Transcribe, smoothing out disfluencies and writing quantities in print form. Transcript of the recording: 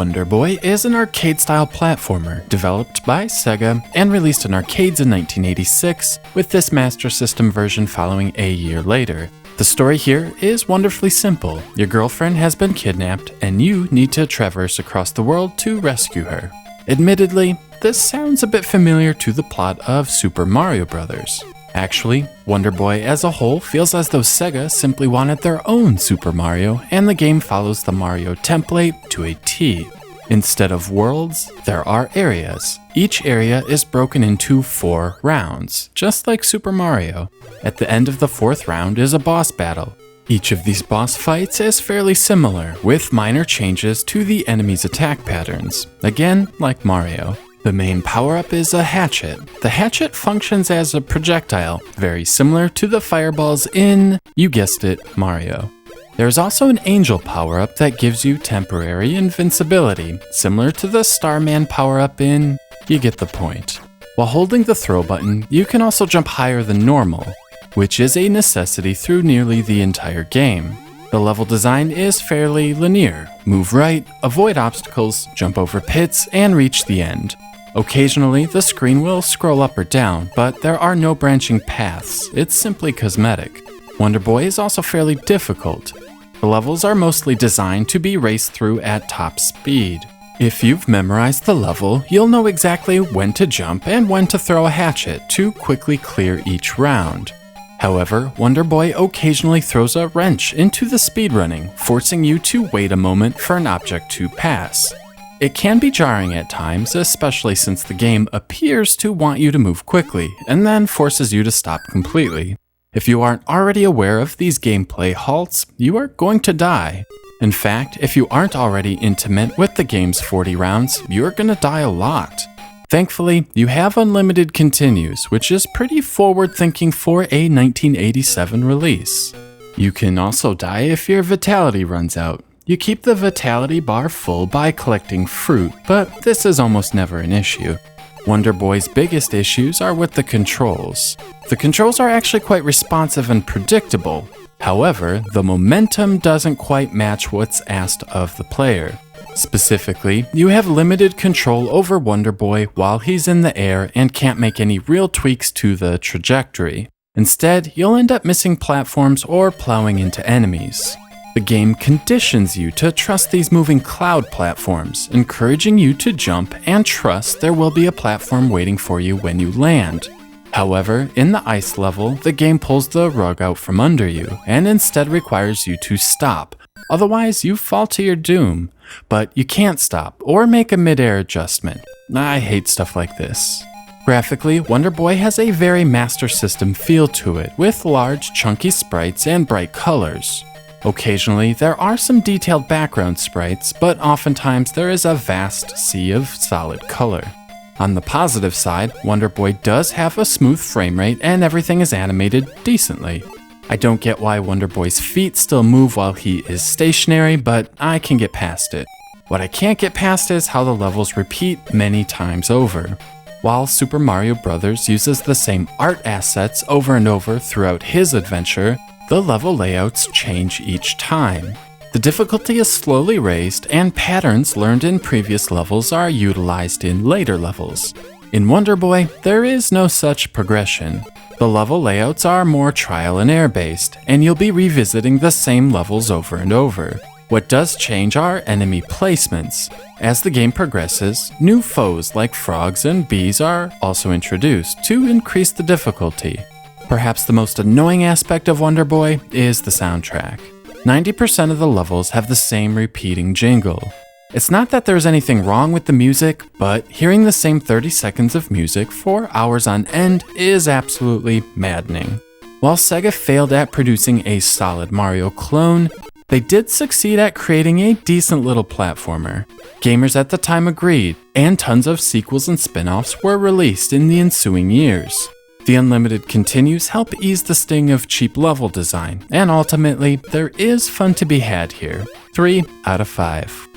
Wonder Boy is an arcade-style platformer developed by Sega and released in arcades in 1986, with this Master System version following a year later. The story here is wonderfully simple. Your girlfriend has been kidnapped, and you need to traverse across the world to rescue her. Admittedly, this sounds a bit familiar to the plot of Super Mario Bros. Actually, Wonder Boy as a whole feels as though Sega simply wanted their own Super Mario, and the game follows the Mario template to a T. Instead of worlds, there are areas. Each area is broken into 4 rounds, just like Super Mario. At the end of the 4th round is a boss battle. Each of these boss fights is fairly similar, with minor changes to the enemy's attack patterns, again like Mario. The main power-up is a hatchet. The hatchet functions as a projectile, very similar to the fireballs in, you guessed it, Mario. There's also an angel power-up that gives you temporary invincibility, similar to the Starman power-up in, you get the point. While holding the throw button, you can also jump higher than normal, which is a necessity through nearly the entire game. The level design is fairly linear. Move right, avoid obstacles, jump over pits, and reach the end. Occasionally, the screen will scroll up or down, but there are no branching paths. It's simply cosmetic. Wonder Boy is also fairly difficult. The levels are mostly designed to be raced through at top speed. If you've memorized the level, you'll know exactly when to jump and when to throw a hatchet to quickly clear each round. However, Wonder Boy occasionally throws a wrench into the speedrunning, forcing you to wait a moment for an object to pass. It can be jarring at times, especially since the game appears to want you to move quickly, and then forces you to stop completely. If you aren't already aware of these gameplay halts, you are going to die. In fact, if you aren't already intimate with the game's 40 rounds, you're gonna die a lot. Thankfully, you have unlimited continues, which is pretty forward-thinking for a 1987 release. You can also die if your vitality runs out. You keep the vitality bar full by collecting fruit, but this is almost never an issue. Wonder Boy's biggest issues are with the controls. The controls are actually quite responsive and predictable. However, the momentum doesn't quite match what's asked of the player. Specifically, you have limited control over Wonder Boy while he's in the air and can't make any real tweaks to the trajectory. Instead, you'll end up missing platforms or plowing into enemies. The game conditions you to trust these moving cloud platforms, encouraging you to jump and trust there will be a platform waiting for you when you land. However, in the ice level, the game pulls the rug out from under you and instead requires you to stop. Otherwise, you fall to your doom. But you can't stop or make a mid-air adjustment. I hate stuff like this. Graphically, Wonder Boy has a very Master System feel to it, with large, chunky sprites and bright colors. Occasionally, there are some detailed background sprites, but oftentimes there is a vast sea of solid color. On the positive side, Wonder Boy does have a smooth frame rate and everything is animated decently. I don't get why Wonder Boy's feet still move while he is stationary, but I can get past it. What I can't get past is how the levels repeat many times over. While Super Mario Bros. Uses the same art assets over and over throughout his adventure, the level layouts change each time. The difficulty is slowly raised, and patterns learned in previous levels are utilized in later levels. In Wonder Boy, there is no such progression. The level layouts are more trial and error based, and you'll be revisiting the same levels over and over. What does change are enemy placements. As the game progresses, new foes like frogs and bees are also introduced to increase the difficulty. Perhaps the most annoying aspect of Wonder Boy is the soundtrack. 90% of the levels have the same repeating jingle. It's not that there's anything wrong with the music, but hearing the same 30 seconds of music for hours on end is absolutely maddening. While Sega failed at producing a solid Mario clone, they did succeed at creating a decent little platformer. Gamers at the time agreed, and tons of sequels and spin-offs were released in the ensuing years. The unlimited continues help ease the sting of cheap level design, and ultimately, there is fun to be had here. 3 out of 5.